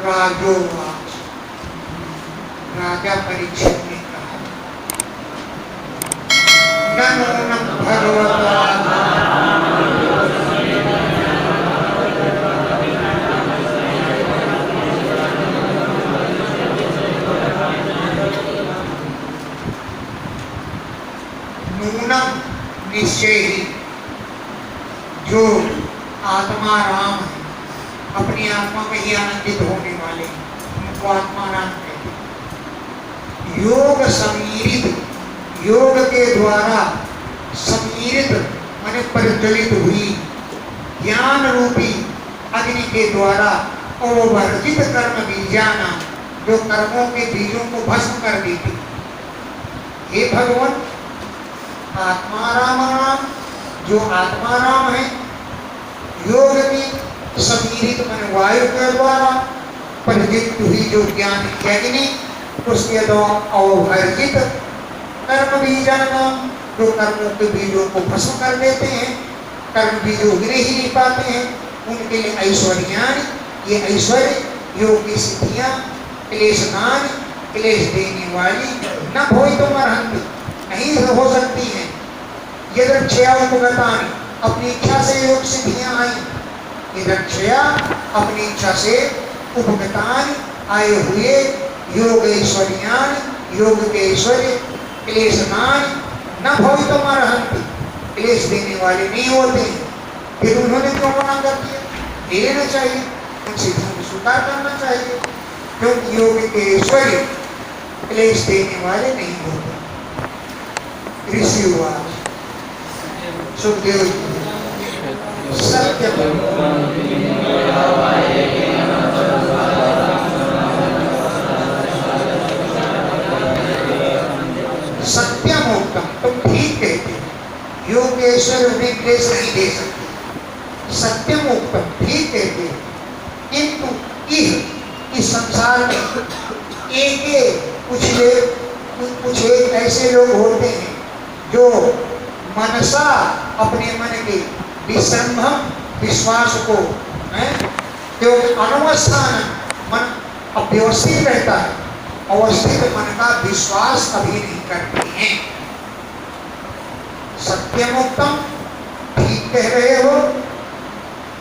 राजोवाच, राजा परीक्षित ने कहा, नूनं भगवता नूनं निश्चय ही जो आत्मा राम है, अपनी आत्मा में ही आनंदित होने वाले उनको आत्मा राम कहते हैं। योग समीरित, योग के द्वारा समीरित माने प्रज्वलित हुई ज्ञान रूपी अग्नि के द्वारा अवर्जित कर्म बीजाना, जो कर्मों के बीजों को भस्म कर देती। हे भगवान, आत्माराम राम जो आत्माराम है, योग की समीरित मन वायु के द्वारा प्रज्वलित हुई जो ज्ञान अग्नि, उसके द्वारा अवर्जित कर्म बीजाना, जो कर्मों के बीजों को भस्म कर देते हैं, कर्म बीज उगने ही नहीं पाते हैं, उनके लिए ऐश्वर्यान, ये ऐश्वर्य योग की सिद्धियां क्लेशनान, क्लेश देने वाली न भोई तो मरहंती, नहीं हो सकती हैं। यदक्षया उपगतानि, अपनी इच्छा से योग सिद्धियां आई। यदक्षया अपनी इच्छा से उपगतानि, आए हुए योग ऐश्वर्यान, योग के ऐश्वर्य क्लेशनान न भोई तो मरहंती, क्लेश देने वाले नहीं होते हैं। फिर उन्होंने क्यों मना कर दिया? लेना चाहिए, उन सिद्धियों को स्वीकार करना चाहिए, क्योंकि योग के ऐश्वर्य क्लेश देने वाले नहीं होते। ऋषि हुआ सुखदेव सत्य सत्यम उत्तम, तुम ठीक कहते हो, योगेश्वर उन्हें क्लेश नहीं दे सकते। सत्यम उत्तम, ठीक कहते हो, किंतु इस संसार में एक कुछ एक ऐसे लोग होते हैं जो मनसा अपने मन के विसंभम विश्वास को, जो अनवस्थान मन अव्यवस्थित रहता है, अवस्थित मन का विश्वास कभी नहीं करते हैं। सत्यमुक्तम, ठीक कह रहे हो,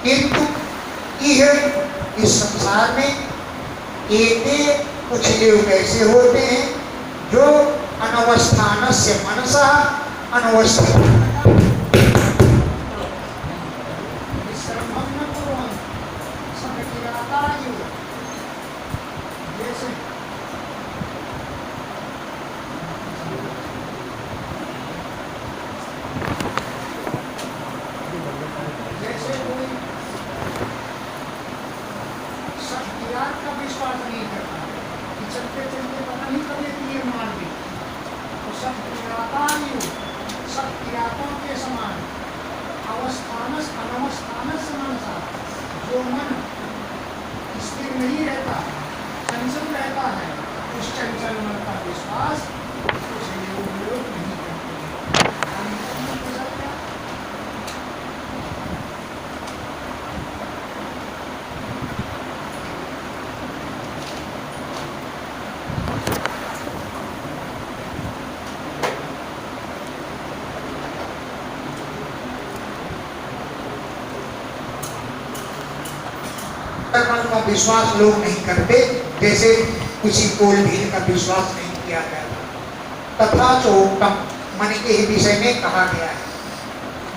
किंतु यह इस संसार में एक कुछ लोग ऐसे होते हैं जो अनवस्थान से मनसा अनवस्थित का विश्वास लोग नहीं करते, जैसे किसी कोल भील का विश्वास नहीं किया गया। तथा चोक्तम, मन के ही विषय में कहा गया है,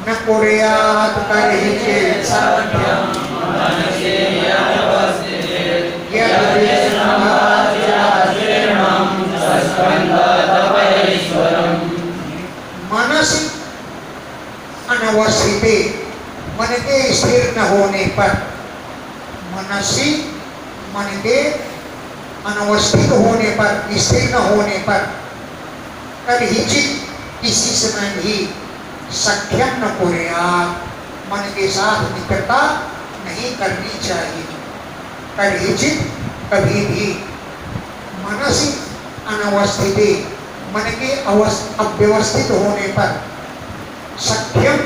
न कुर्यात् कर्हिचे सत्यम मनसि अनवस्थिते, मन के स्थिर न होने पर, मनसी मन के अनवस्थित होने पर, स्थिर न होने पर, कर्हिचित किसी समय भी सख्यम न कुर्यात्, मन के साथ मित्रता नहीं करनी चाहिए। कर्हिचित कभी भी, मनसी अनवस्थिते, मन के अव्यवस्थित होने पर, सख्यम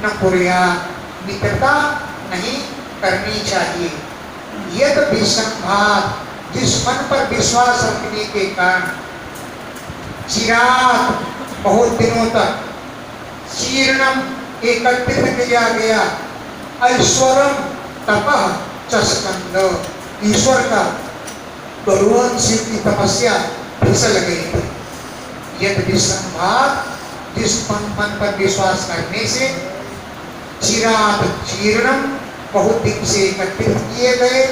न कुर्यात्, मित्रता नहीं करनी चाहिए। यद विसंभात, जिस मन पर विश्वास रखने के कारण चिरात, बहुत दिनों तक, शीर्णम, एकत्रित किया गया, ऐश्वरम, तपः च स्कंद, ईश्वर का, भगवान शिव की तपस्या फिसल गई थी। यद विसंभात, जिस मन पर विश्वास करने से, चिरात, शीर्णम, बहुत दिन से एकत्रित किए गए,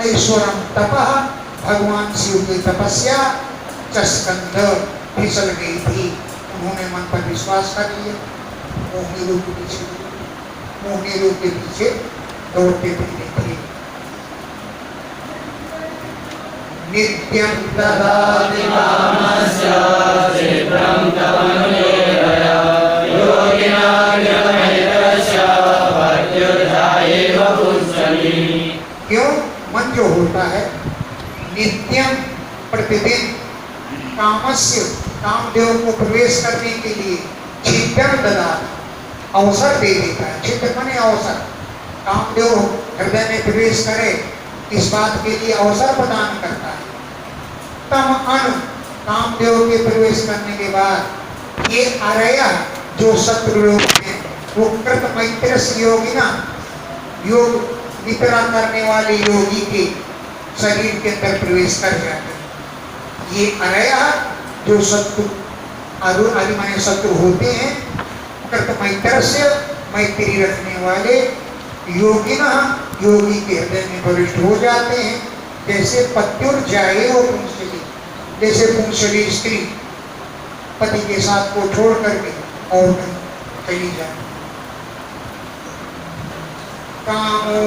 ऐश्वरम, तपः, भगवान शिव की तपस्या, च स्कंद, फिसल गई थी। उन्होंने मन पर विश्वास कर लिया, मोहिनी रूप के पीछे, मोहिनी रूप के पीछे दौड़ते फिरते थे। नित्यं ददाति कामस्य चित्रं तमनुदेवया, योगिनां यतमैतस्य प्रत्युत्थायैव पुष्यति। क्यों? मन जो होता है नित्यम, प्रतिदिन, कामस्य, कामदेव को प्रवेश करने के लिए छिद्र ददाति, अवसर दे देता है। छिद्र माने अवसर, कामदेव हृदय में प्रवेश करे इस बात के लिए अवसर प्रदान करता है। तम अनु, कामदेव के प्रवेश करने के बाद ये अरय, जो शत्रु लोग हैं, वो कृत मैत्र योगिना, योग निद्रा करने वाले योगी के शरीर के अंदर प्रवेश कर जाते हैं। ये अरय, जो शत्रु, आदि माने शत्रु होते हैं, कृत मैत्र से, मैत्री रखने वाले, योगिना, योगी के हृदय में प्रविष्ट हो जाते हैं। जैसे पत्युर्जाये वो पुंसली, जैसे पुंसली स्त्री पति के साथ को छोड़ करके और चली जाए। कामो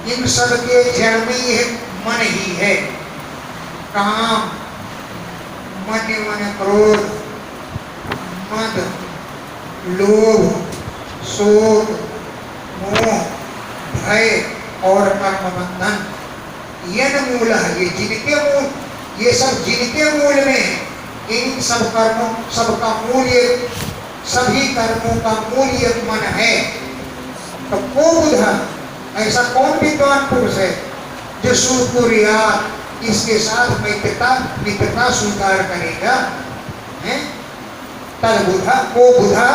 इन सब के जड़ में यह मन ही है। काम, मन मन क्रोध, मद, लोभ, शोक, मोह, भय और कर्म बंधन, यन मूल है। ये जिनके मूल, ये सब जिनके मूल में है, इन सब कर्मों, सबका मूल, ये सभी कर्मों का मूल ये मन है। तो को बुधा, ऐसा कौन विद्वान पुरुष है जो सुकुरिया, इसके साथ मित्रता स्वीकार करेगा, है? तद बुधा, को बुधा,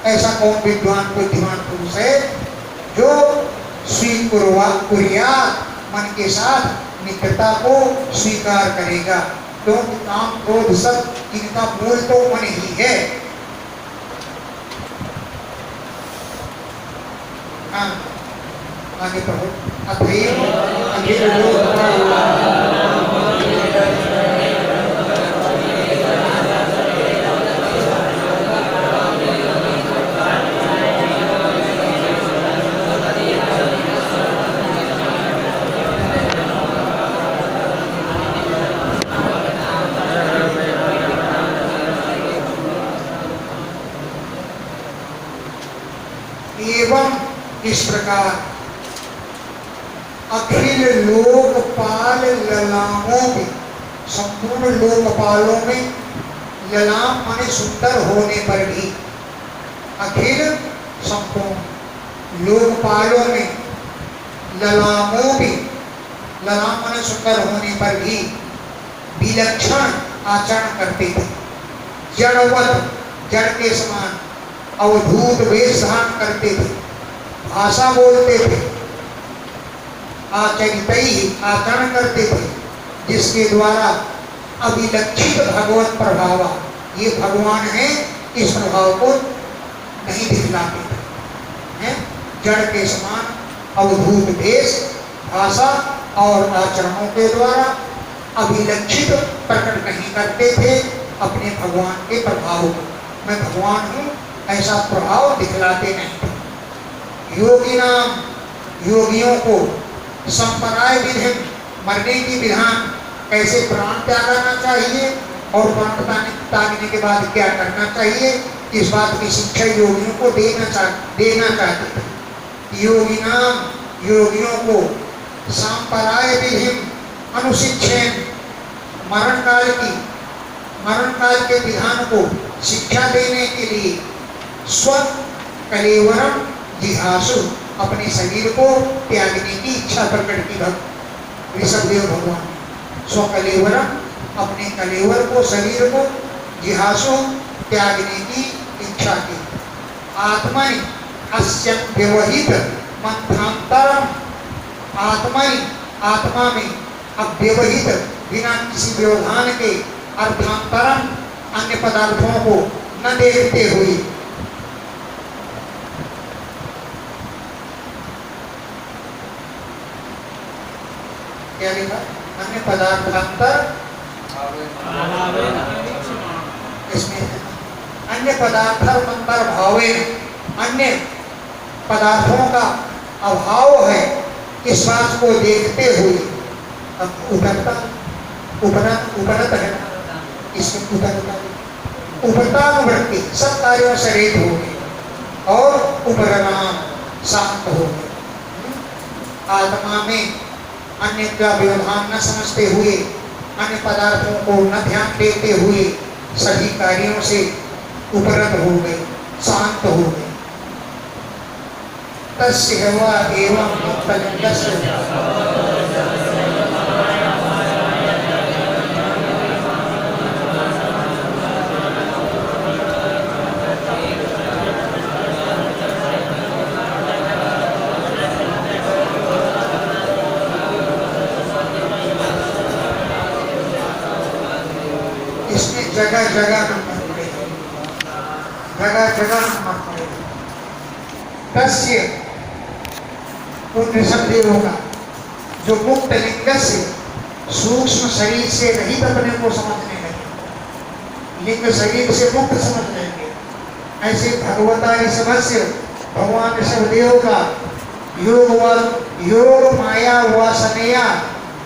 ऐसा कौन विद्वान बुद्धिमान पुरुष है जो स्वीकुरिया, मन के साथ मित्रता को स्वीकार करेगा। क्योंकि काम क्रोध सब इनका मूल तो मन ही है। हाँ, आगे पढ़ो। अथैव एवं इस प्रकार अखिल लोकपाल ललामों में, संपूर्ण लोकपालों में, ललाम माने सुंदर होने पर भी, अखिल संपूर्ण लोकपालों में, ललामों में, ललाम माने सुंदर होने पर भी विलक्षण आचरण करते थे। जड़वत, जड़ के समान अवधूत वेश धारण करते थे, भाषा बोलते थे, आचरितई, आचरण करते थे, जिसके द्वारा अभिलक्षित भगवत प्रभाव, ये भगवान है, इस प्रभाव को नहीं दिखलाते थे। जड़ के समान अवधूत वेश, भाषा और आचरणों के द्वारा अभिलक्षित प्रकट नहीं करते थे अपने भगवान के प्रभाव को। मैं भगवान हूँ ऐसा प्रभाव दिखलाते नहीं। योगी नाम, योगियों को संपराय विधि, मरने की विधान, कैसे प्राण त्यागना चाहिए और प्राण त्यागने के बाद क्या करना चाहिए, इस बात की शिक्षा योगियों को देना चाहते थे। योगी नाम, योगियों को संपराय विधि अनुशिक्षण, मरण काल की मरण काल के विधान को शिक्षा देने के लिए स्व कलेवरम जिहासु अपने शरीर को त्यागने की इच्छा प्रकट की भक्त ऋषभदेव भगवान। स्व कलेवरम अपने कलेवर को शरीर को जिहासु त्यागने की इच्छा की। आत्मा अस्य व्यवहित मंथांतरम आत्मा में अव्यवहित बिना किसी व्यवधान के अर्थांतरम अन्य पदार्थों को न देखते हुए क्या लिखा? अन्य पदार्थांतर इसमें अन्य पदार्थांतर भावे अन्य पदार्थों का अभाव है इस बात को देखते हुए अब उपरत है इसमें उपरतानुवृत्ति सब कार्यों से रहित हो गए और उपरनाम शांत हो गए। आत्मा में अन्य का व्यवधान न समझते हुए अन्य पदार्थों को न ध्यान देते हुए सभी कार्यों से उपरत हो गए, शांत हो गए। तस्य वा एवं मुक्तलिंगस्य जगह जगह नंबर पड़ेगा, जगह जगह नंबर पड़ेगा। तस्य उन ऋषभदेवों का जो मुक्त लिंग से सूक्ष्म शरीर से रहित अपने को समझने लगे, लिंग शरीर से मुक्त समझ लेंगे, ऐसे भगवता ऋषभस्य भगवान ऋषभदेव का योग माया वासनया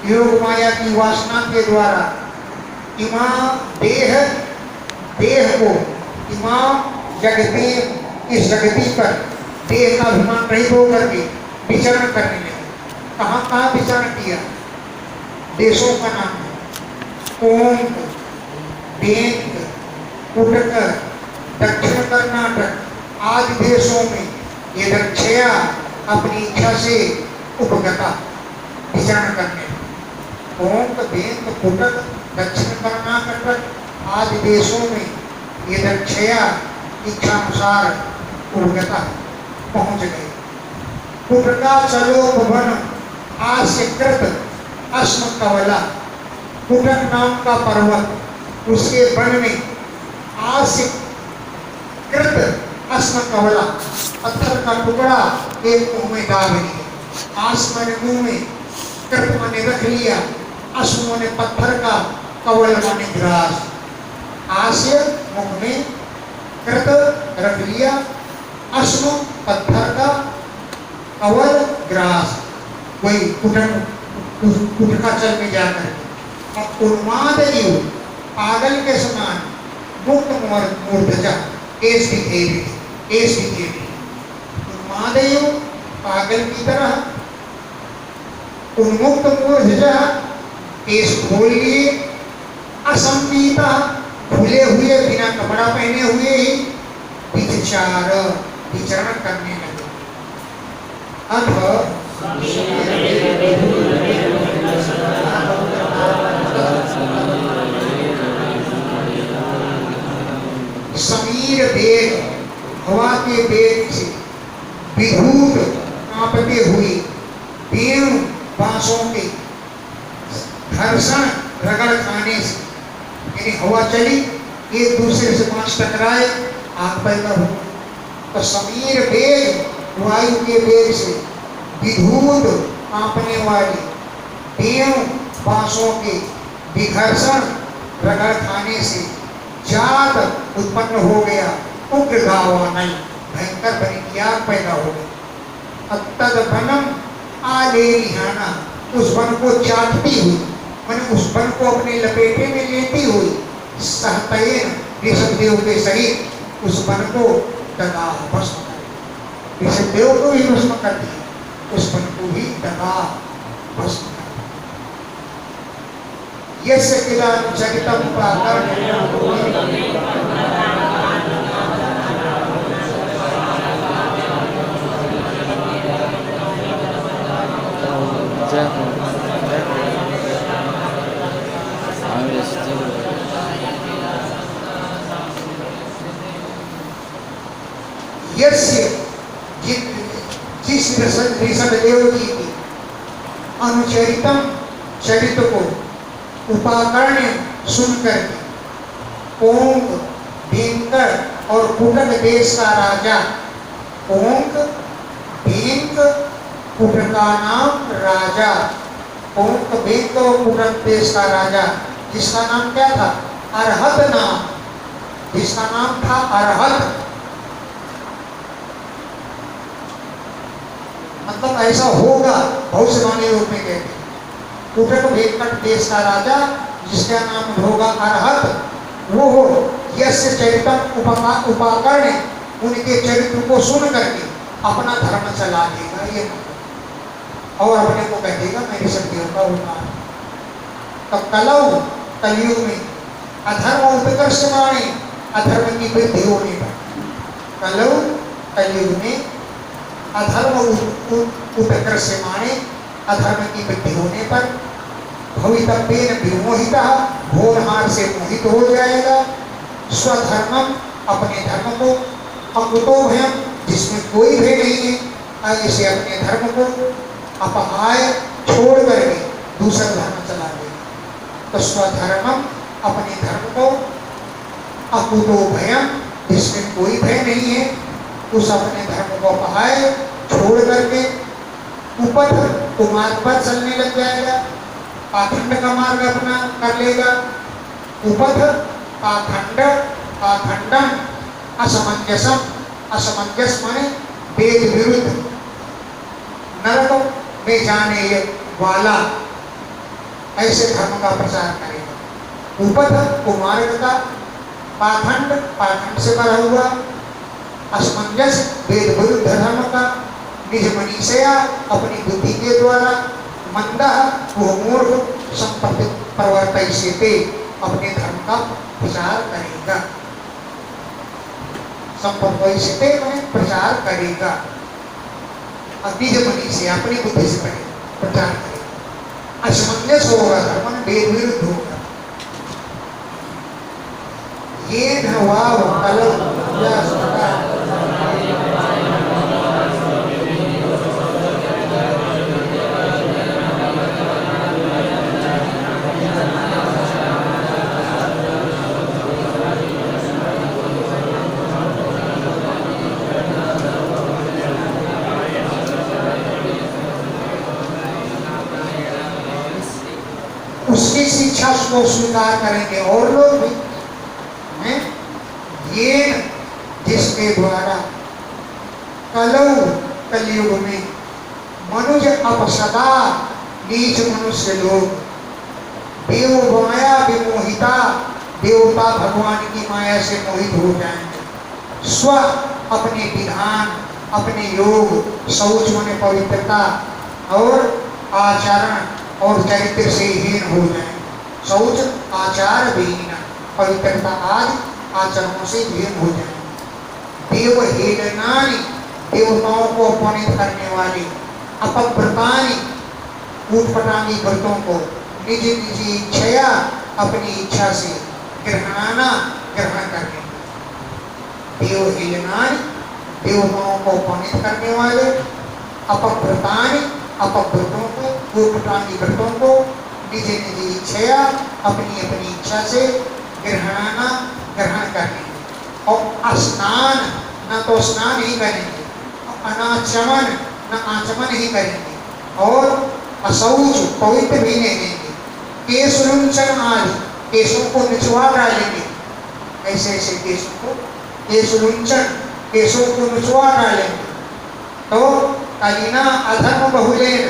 योग माया की वासना के द्वारा इमा देह को इमाम जगती इस जगती पर देह का अभिमान रहित होकर के विचरण करने लगे। कहाँ कहाँ विचरण किया? देशों का नाम है कोंक, बेंक, कुटकर, दक्षिण कर्नाटक आदि देशों में ये दक्षया अपनी इच्छा से उपगता विचरण करने। कोंक, बेंक, कुटक, दक्षिण कर्नाटक आदि देशों में ये दक्षया इच्छानुसार उपगता पहुंच गए। कुटका चलोपवन आस्यकृत अस्म कवला, कुटक नाम का पर्वत उसके वन में आस्यकृत अस्म कवला पत्थर का टुकड़ा एक मुंह में डाल लिया। आस्म ने मुंह में, कृत ने रख लिया, अस्म ने पत्थर का, कवल माने ग्रास। आस्य मुख में, कृत रख लिया, अस्म पत्थर का, कवल ग्रास। वही कुटकाचल में जाकर अब उन्माद जीव पागल के समान मुक्त मूर्धजा एस दिखेगी उन्माद जीव पागल की तरह उन्मुक्त मूर्धजा केस खोल लिए, असंपीता खुले हुए बिना कपड़ा पहने हुए ही विचरण करने लगे। अब समीर वेग हवा के वेग से विधूत कांपते हुए पेड़ बांसों के घर्षण रगड़ खाने से, यानी हवा चली एक दूसरे से बांस टकराए आग पैदा हो। तो समीर वेग वायु के वेग से विधूत कांपने वाली पेड़ बांसों के विघर्षण रगड़ खाने से जात उत्पन्न हो गया, उग्र गावा नहीं भयंकर बनी की आग पैदा हो गई। तद वनम आले लिहाना, उस वन को चाटती हुई, मैंने उस वन को अपने लपेटे में लेती हुई सहतयन ऋषभदेव के सहित उस वन को दगा भस्म कर, ऋषभदेव को ही भस्म कर दिया, उस वन को ही दगा भस्म कर। यस्य किला जगतम पाकर यस्य जिस ऋषभदेव जी की अनुचरितम चरित्र को उपाकर्ण्य सुनकर पोंक भींकर और कुटक देश का राजा, पोंक भींक कुटक का नाम राजा, पोंक भींक और कुटक देश का राजा, जिसका नाम क्या था? अरहत नाम, जिसका नाम था अरहत। मतलब ऐसा होगा, भविष्यवाणी रूप में कहते। कुटक वेंकट देश का राजा जिसका नाम होगा अरहत, वो हो यस्य चरितम उपाकर्ण्य, उनके चरित्र को सुन करके अपना धर्म चला देगा ये मतलब, और अपने को कह देगा मैं ऋषभदेव का अवतार। तब कलौ कलयुग में अधर्म उपकर्षमाणे, अधर्म की वृद्धि होने पर, कलौ कलयुग में अधर्म उपकर्षमाणे, अधर्म की वृद्धि होने पर भवितव्येन विमोहितः, होनहार से मोहित हो जाएगा, स्वधर्मम अपने धर्म को, अकुतो भयम जिसमें कोई भय नहीं है, ऐसे अपने धर्म को अपहाय छोड़ करके दूसरा धर्म चला देगा। तो स्वधर्मम अपने धर्म को, अकुतो भयम जिसमें कोई भय नहीं है, उस अपने धर्म को अपहाय छोड़ करके उपथ मार्ग पर चलने लग जाएगा, पाखंड का मार्ग अपना कर लेगा। उपथ पाखंड, पाखंडम असमंजसम, असमंजस माने वेद विरुद्ध, नरक में जाने वाला, ऐसे धर्म का प्रचार करेगा। उपथ को मार्ग का, पाखंड पाखंड से भरा हुआ, असमंजस वेद विरुद्ध धर्म का, निज मनीषया अपनी बुद्धि के द्वारा, मंदा वो मूर्ख संपत्ति प्रवर्तयिष्यते अपने धर्म का प्रचार करेगा। संपत्तियिष्यते माने प्रचार करेगा, निज मनीषया अपनी बुद्धि से करेगा, प्रचार करेगा। असमंजस होगा धर्म, वेद विरुद्ध होगा। ये नवाब कलम उसकी शिक्षा को स्वीकार करेंगे और लोग भी हैं। ये जिसके द्वारा कलौ कलयुग में मनुज अपसदा नीच मनुष्य लोग देव माया विमोहिता, देवता भगवान की माया से मोहित हो जाएंगे। स्व अपने विधान, अपने योग, शौच माने पवित्रता और आचरण और चरित्र से हीन हो जाएंगे। शौच आचार विहीन, पवित्रता आदि आचरणों से हीन हो जाएंगे। देव हेलनानि देवताओं को अपमानित करने वाले, अपव्रतानि ऊटपटांगी व्रतों को निज निज इच्छया अपनी इच्छा से ग्रहणाना ग्रहण करने। देव हेलनानि देवताओं को अपमानित करने वाले, अपव्रतानि अपव्रतों को, ऊटपटांगी व्रतों को निज निज इच्छया अपनी अपनी इच्छा से ग्रहणाना ग्रहण करने। और स्नान न तो स्नान ही करेंगे, अनाचमन न आचमन ही करेंगे, और असौच पवित्र भी नहीं देंगे। केशलुंचन आदि केशों को निचवा डालेंगे, ऐसे ऐसे केशों को केशलुंचन केशों को निचवा डालेंगे। तो कलिना अधर्म बहुलेन,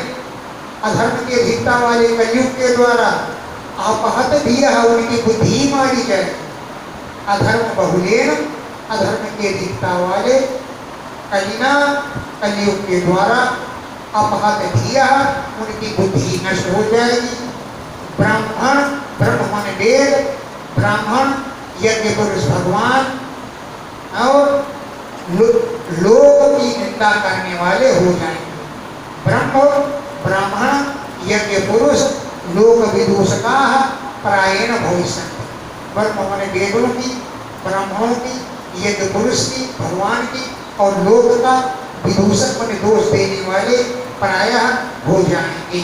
अधर्म की अधिकता वाले कलयुग के द्वारा अपहत दिया उनकी बुद्धि मारी जाए। अधर्म बहुलेन, अधर्म की अधिकता वाले कलिना कलयुग के द्वारा अपहत दिया उनकी बुद्धि नष्ट हो जाएगी। ब्राह्मण, ब्रह्म माने वेद, ब्राह्मण यज्ञ पुरुष भगवान और लोग की निंदा करने वाले हो जाएंगे। ब्रह्म ब्राह्मण यज्ञ पुरुष लोक विदूषका प्रायेण भविष्यन्ति। ब्रह्म माने वेदों की, ब्राह्मणों की, यज्ञ पुरुष की, भगवान की और लोक का विदूषक मन दोष देने वाले प्रायः हो जाएंगे।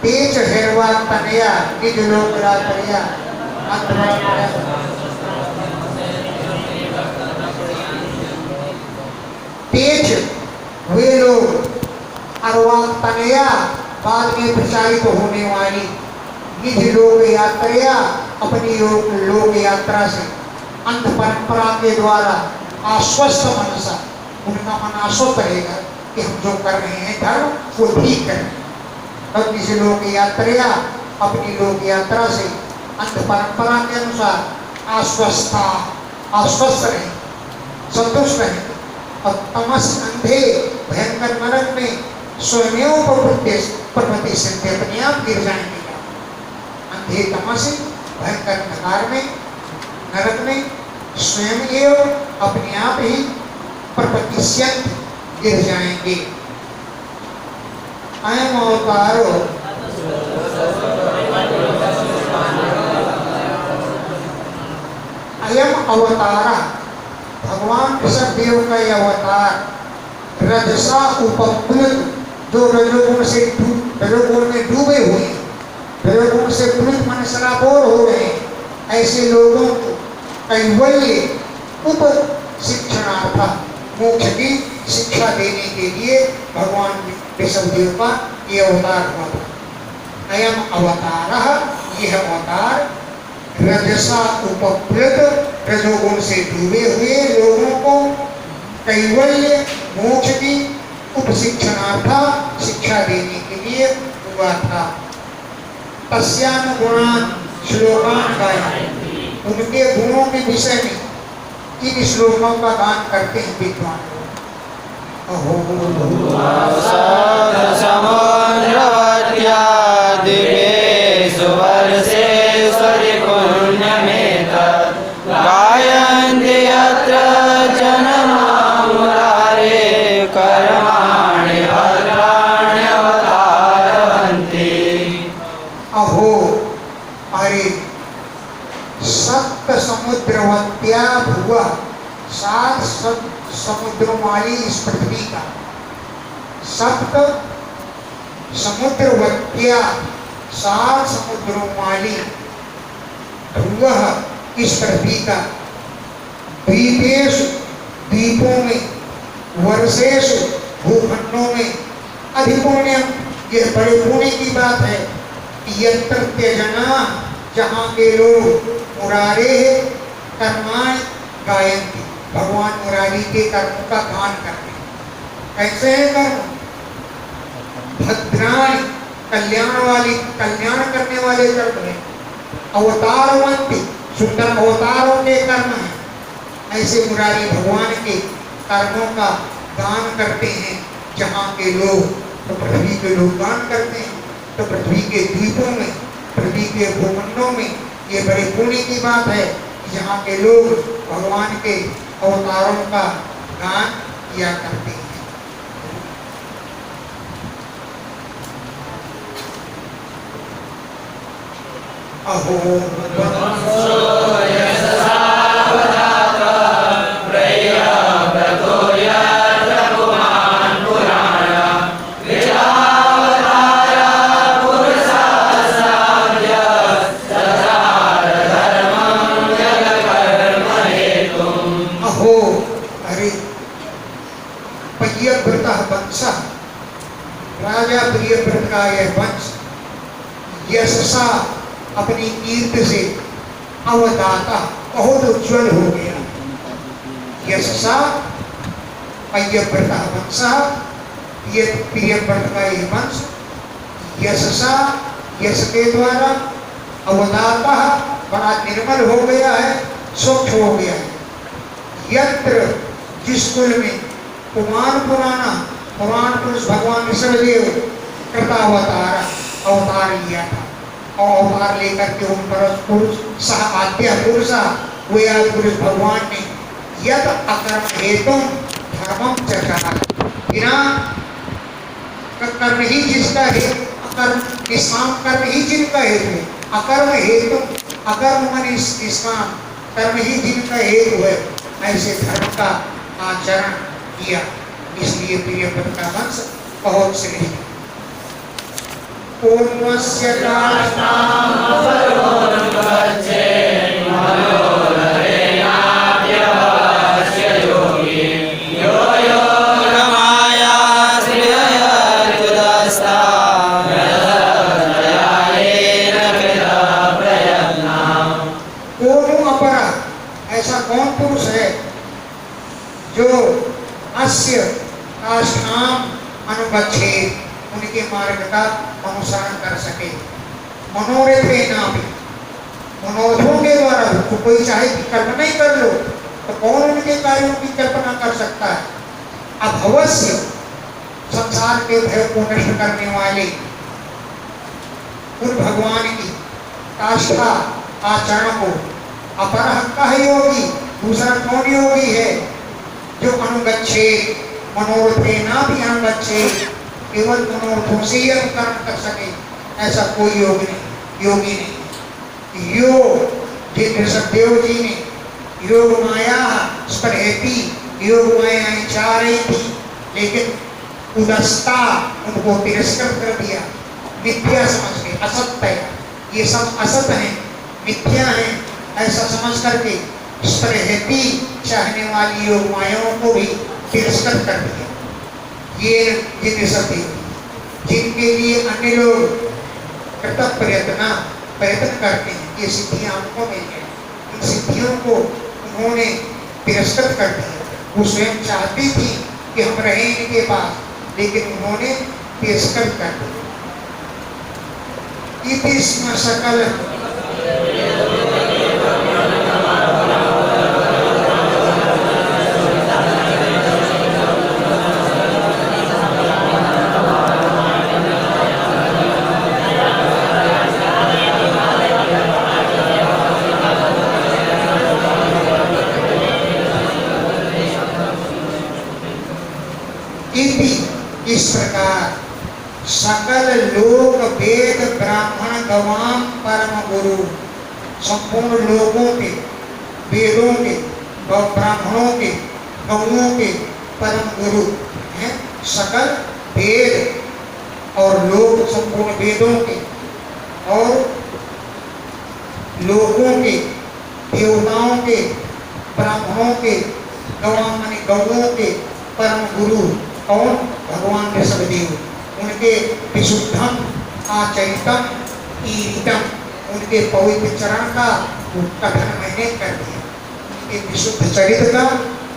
तेज हिरवा तनया निज लोक रातया तेज वे लोग अर्वाक तनया बाद में प्रचारित होने वाली निज लोक यात्रा अपनी लोक यात्रा से अंत परंपरा के द्वारा आश्वस्त मनसा उनका मन आश्वस्त रहेगा कि हम जो कर रहे हैं धर्म वो ठीक है। तब निज लोक यात्रा अपनी लोक यात्रा से अंत परंपरा के अनुसार आश्वस्त रहे, संतुष्ट रहे और तमस अंधे भयंकर नरक में स्वयं प्रवृत्ति से अपने आप गिर जाएंगे। अंधे तमस भयंकर अंधकार में नरक में स्वयं एवं अपने आप ही प्रपतिष्यंत गिर जाएंगे। अयम अवतारो अयम अवतारा भगवान ऋषभदेव का यह अवतार रजसा उपप्लुत जो रजोगुण में डूबे हुए हैं, रजोगुण से प्लुत मन सराबोर हो रहे हैं, ऐसे लोगों को कैवल्य उप शिक्षणार्थ मोक्ष की शिक्षा देने के लिए भगवान ऋषभदेव का ये अवतार हुआ था। अयम अवतार यह अवतार रजसा उपप्लुत रजोगुण से डूबे हुए लोगों को कैवल्य मोक्ष की उपशिक्षणार्थ शिक्षा देने के लिए हुआ था। तस्यानुगुणान श्लोकान गायन उनके गुणों के विषय में इन श्लोकों का गान करते हैं विद्वान लोग। अहो अरे सप्त समुद्रवत्या भुआ सात समुद्रों वाली इस पृथ्वी का सप्त समुद्रवत्या सात समुद्रों वाली भुआ इस पृथ्वी का द्वीपेषु द्वीपों में वर्षेषु भूखंडों में अधिपुण्यम यह बड़े पुण्य की बात है। यत्र त्यजना जहाँ के लोग मुरारे कर्माण गायन्ति भगवान मुरारी के कर्मों का गान करते हैं। कैसे है कर्म? भद्राणी कल्याण करने वाले कर्म है। अवतारवंती सुंदर अवतारों के कर्म है। ऐसे मुरारी भगवान के कर्मों का गान करते हैं। जहाँ के लोग तो पृथ्वी के लोग गान करते हैं, तो पृथ्वी के द्वीपों में पृथ्वी के भूमंडलों में ये बड़े पुण्य की बात है। यहाँ के लोग भगवान के अवतारों का गान किया करते हैं। राजा प्रियव्रत का यह वंश यशसा अपनी कीर्ति से अवदाता बहुत उज्ज्वल हो गया। यशसा प्रियव्रत वंश प्रियव्रत का यह वंश यशसा यश के द्वारा अवदाता बड़ा निर्मल हो गया है, स्वच्छ हो गया है। यत्र जिस कुल में पुराण पुरुष भगवान ऋषभदेव कृतावतार अवतार लिया था और अवतार लेकर के उन पुरुष सह आद्य पुरुष वे आदि पुरुष भगवान ने यद अकर्म हेतु धर्मम चर्चा बिना कर्म ही जिसका हेतु अकर्म निष्काम कर्म ही जिनका हेतु है। अकर्म हेतु अकर्म मन निष्काम कर्म ही जिनका हेतु है ऐसे धर्म का आचरण किया। इसलिए प्रियव्रत का वंश बहुत श्रेष्ठ। पूर्वस्य ऐसा कौन पुरुष है जो अस्य काष्ठाम अनुगच्छेत्, उनके मार्ग का अनुसरण कर सके। मनोरथेन अपि, मनोरथों के द्वारा तो कोई चाहे कि कल्पना ही कर लो तो कौन उनके कार्यों की कल्पना कर सकता है। अभवस्य, संसार के भय को नष्ट करने वाले उन भगवान की काष्ठा आचरण को अपरः कह योगी, दूसरा कौन योगी है जो अनुगच्छेत्, मनोरथेनापि अनुगच्छेत्, केवल मनोरथों से ही अनुकरण कर सके, ऐसा कोई योगी नहीं। यो जिन ऋषभदेव जी ने योग माया स्पर्हेती, योग मायाएं चाह रही थी लेकिन उदस्ता उनको तिरस्कृत कर दिया, मिथ्या समझ के, असत्य है, ये सब असत है, मिथ्या है ऐसा समझ करके स्पर्हेती चाहने वाली योग मायाओं को भी तिरस्कृत कर दिया। ये जिन ऋषभदेव जिनके लिए अन्य लोग कृतज्ञ प्रयत्न करते हैं, ये सिद्धियां उनको मिल गई, इन सिद्धियों को उन्होंने तिरस्कृत कर दिया। वो स्वयं चाहती थी कि हम रहें इनके पास, लेकिन उन्होंने तिरस्कृत कर दिया। इति स्म सकल इस प्रकार सकल लोक वेद ब्राह्मण गवाम परम गुरु, संपूर्ण लोगों के, वेदों के, ब्राह्मणों के, गौओं के परम गुरु हैं। सकल वेद और लोग, संपूर्ण वेदों के और लोगों के, देवताओं के, ब्राह्मणों के, गवाम माने गौओं के परम गुरु और भगवान ऋषभदेव, उनके विशुद्धम आचरितम ईरितम, उनके पवित्र चरण का कथन मैंने कर दिया। उनके विशुद्ध चरित्र का,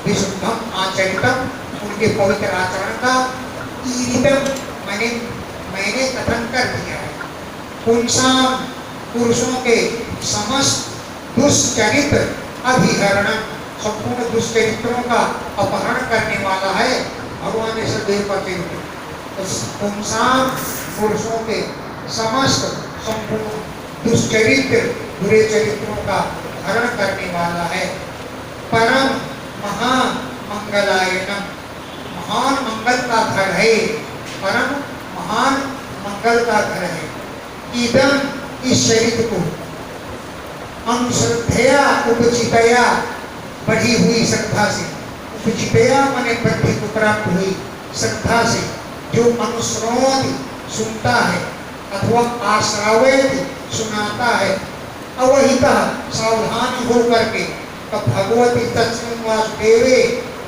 विशुद्धम आचरितम, उनके पवित्र आचरण का, ईरितम मैंने कथन कर दिया है। पुंसाम, पुरुषों के समस्त दुष्चरित्र अभिहरणम, संपूर्ण दुष्चरित्रों का अपहरण करने वाला है भगवान ऋषभदेव का चरित्र। पुंसाम, पुरुषों के समस्त संपूर्ण दुष्चरित्र, बुरे चरित्रों का हरण करने वाला है। परम महामंगलायनम, महान मंगल का घर है, परम महान मंगल का घर है। इदम, इस चरित्र को अनुश्रद्धया उपचितया, बढ़ी हुई श्रद्धा से, उपचितया माने वृद्धि को प्राप्त हुई श्रद्धा से, जो अनुश्रवति सुनता है अथवा आश्रावयति सुनाता है, अवहितः सावधानी हो करके, तब भगवती तस्मिन् वासुदेवे,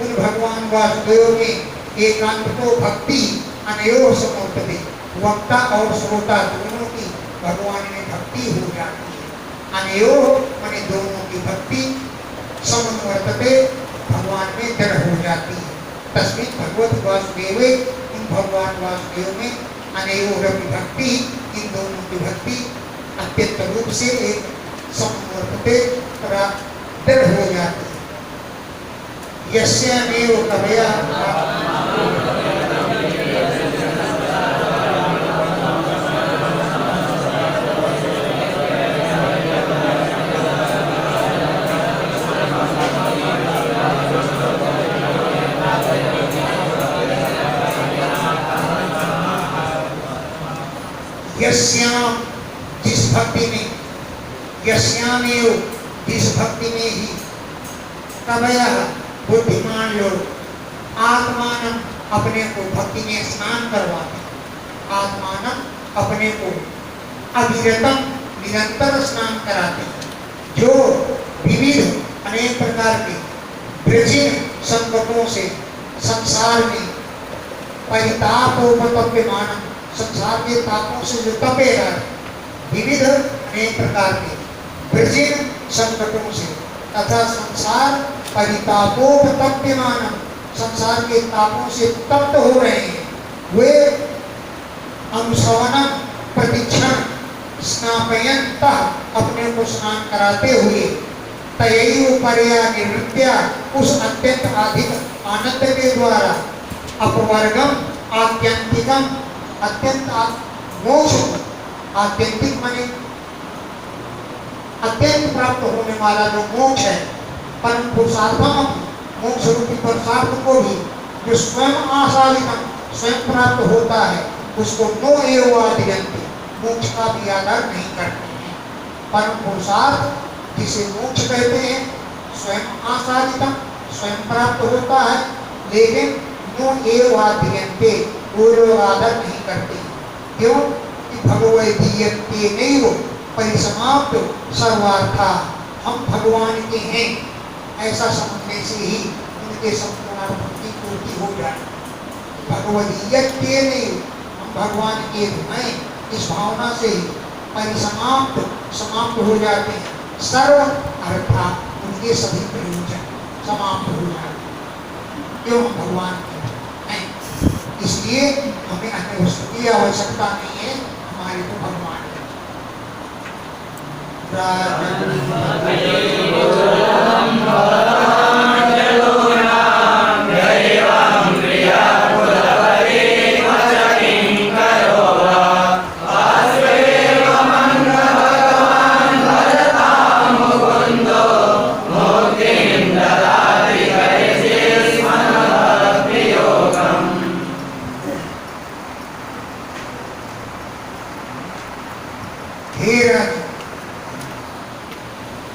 उन भगवान वासुदेव में एकांत को भक्ति अनयोः समवर्तते, वक्ता और श्रोता दोनों की भगवान में भक्ति हो जाती है। अनयोः माने दोनों की भक्ति, समवर्तते भगवान में दृढ़ हो जाती है। तस्मिन् भगवती वासुदेवे, उन भगवान वासुदेव में अनयोः भक्ति, इन दोनों की भक्ति अत्यंत रूप से एक समवर्तते दृढ़ हो जाती है। यस्यामेव कवया यस्याम, जिस भक्ति में, यस्यामेव, जिस भक्ति में ही, कवयः बुद्धिमान लोग आत्मान अपने को भक्ति में स्नान करवाते, आत्मान अपने को अविरतम निरंतर स्नान कराते, जो विविध अनेक प्रकार के ब्रजिन संकटों से संसार में परितापोपतप्यमान, संसार के तापों से जो तपे रहे, विविध अनेक प्रकार के ब्रजिन संकटों से तथा संसार परितापोपतप्यमान, संसार के तापों से तप्त हो रहे हैं, वे अनुशवनम प्रतिक्षण स्नापयन्तः अपने को स्नान कराते हुए तयैव पर्या निवृत्त्या उस अत्यंत अधिक आनंद के द्वारा अपवर्गम आत्यंतिकम अत्यंत मोक्ष, आत्यंतिक माने अत्यंत प्राप्त होने वाला जो मोक्ष है, परम पुरुषार्थम मोक्ष रूपी पुरुषार्थ को भी जो स्वयं आसादितम स्वयं प्राप्त होता है उसको नो एव आदियन्ति, मोक्ष का भी आदर नहीं करते हैं। परम पुरुषार्थ जिसे मोक्ष कहते हैं स्वयं आसादितम स्वयं प्राप्त होता है, लेकिन नो एव आदियन्ते वो लोग आदर नहीं करते। क्यों कि भगवदीयते नैव परिसमाप्त सर्वार्था, हम भगवान के हैं ऐसा समझने से ही उनके संपूर्ण अर्थों की पूर्ति हो जाए। भगवदीयते नैव, हम भगवान के हैं इस भावना से ही परिसमाप्त समाप्त हो जाते हैं, सर्व अर्थात उनके सभी प्रयोजन समाप्त हो जाते हैं। क्यों हम भगवान के हैं, इसलिए हमें अन्य वस्तु की आवश्यकता नहीं है, हमारे तो भगवान है।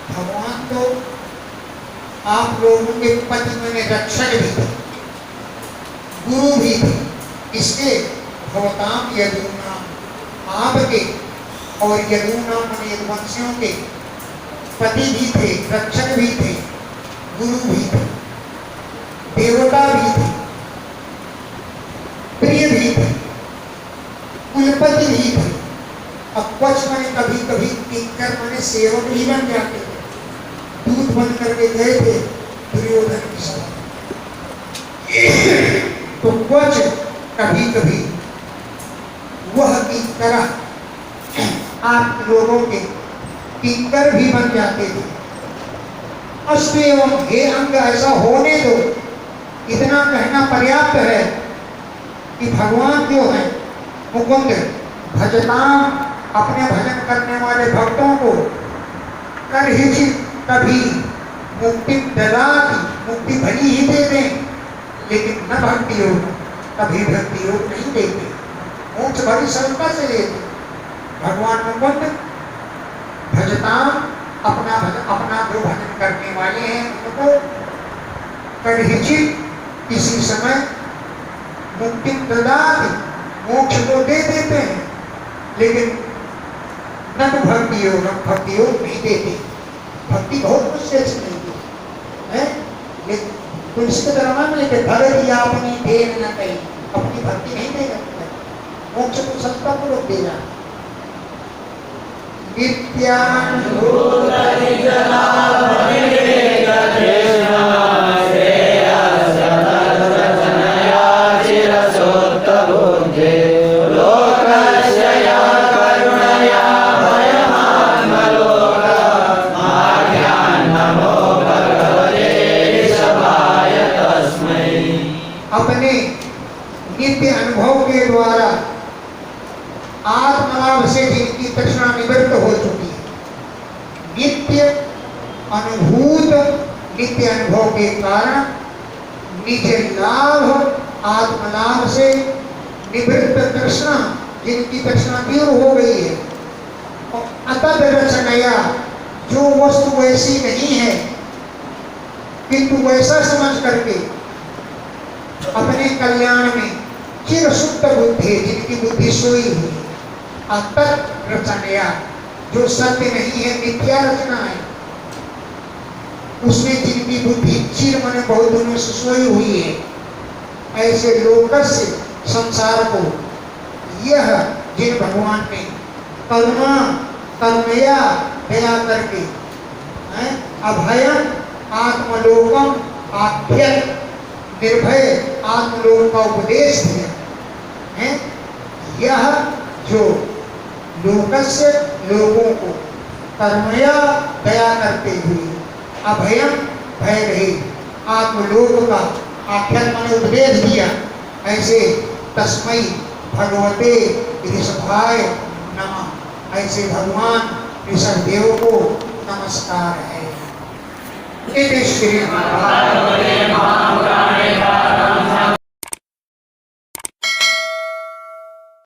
भगवान तो आप लोगों के पति में रक्षक भी थे, गुरु भी थे, इसके भवताम यदूनाम, आपके और यदूनाम माने यदुवंशियों के पति भी थे, रक्षक भी थे, गुरु भी थे, देवता भी थे, प्रिय भी थे, कुलपति भी थे। अपक्ष माने कभी कभी किंकर माने सेवक भी बन जाते थे, दूत बन करके गए थे दुर्योधन की सभा। तो क्वच कभी कभी वह किंकर आप लोगों के किंकर भी बन जाते थे। अस्तु एवं हे अंग ऐसा होने दो, इतना कहना पर्याप्त है कि भगवान जो है मुकुंद भजताम, अपने भजन करने वाले भक्तों को कर ही कभी मुक्ति ददाति, मुक्ति भली ही दे दें, लेकिन न भक्ति योग, कभी भक्ति योग नहीं देते, मोक्ष बड़ी सरलता से लेते। भगवान मुकुंद भजताम, अपना जो भजन करने वाले हैं उनको कर ही किसी समय मुक्ति ददाति, मोक्ष को दे देते हैं, लेकिन न तो भक्ति योग नहीं देते। भक्ति बहुत कुछ से मिलती है, लेकिन तुलसी के दरबार में लेके भगत अपनी देर न कही, अपनी भक्ति नहीं दे सकते, मोक्ष को सत्ता पूर्वक देगा। अपने नित्य अनुभव के द्वारा आत्मलाभ से जिनकी तृष्णा निवृत्त हो चुकी है, नित्य अनुभूत नित्य अनुभव के कारण निज लाभ आत्मलाभ से निवृत्त तृष्णा, जिनकी तृष्णा दूर हो गई है, अतः रचनया, जो वस्तु वैसी नहीं है किंतु वैसा समझ करके अपने कल्याण में चिर सुप्त बुद्धि, जिनकी बुद्धि सोई हुई, अतत रचनया, जो सत्य नहीं है, मिथ्या रचना है, उसमें जिनकी बुद्धि चिर मने बहुत दिनों से सोई हुई है, ऐसे लोकस्य संसार को यह जिन भगवान ने करुणा करुणया दया करके अभयम आत्मलोकम आख्यत निर्भय आत्मलोक का उपदेश दिया है। यह जो लोकस्य लोगों को करुणया दया करते हुए अभयम भय रहित आत्मलोक का आख्यान माने उपदेश दिया, ऐसे तस्मै भगवते ऋषभाय नमः, ऐसे भगवान ऋषभदेव को नमस्कार है। श्री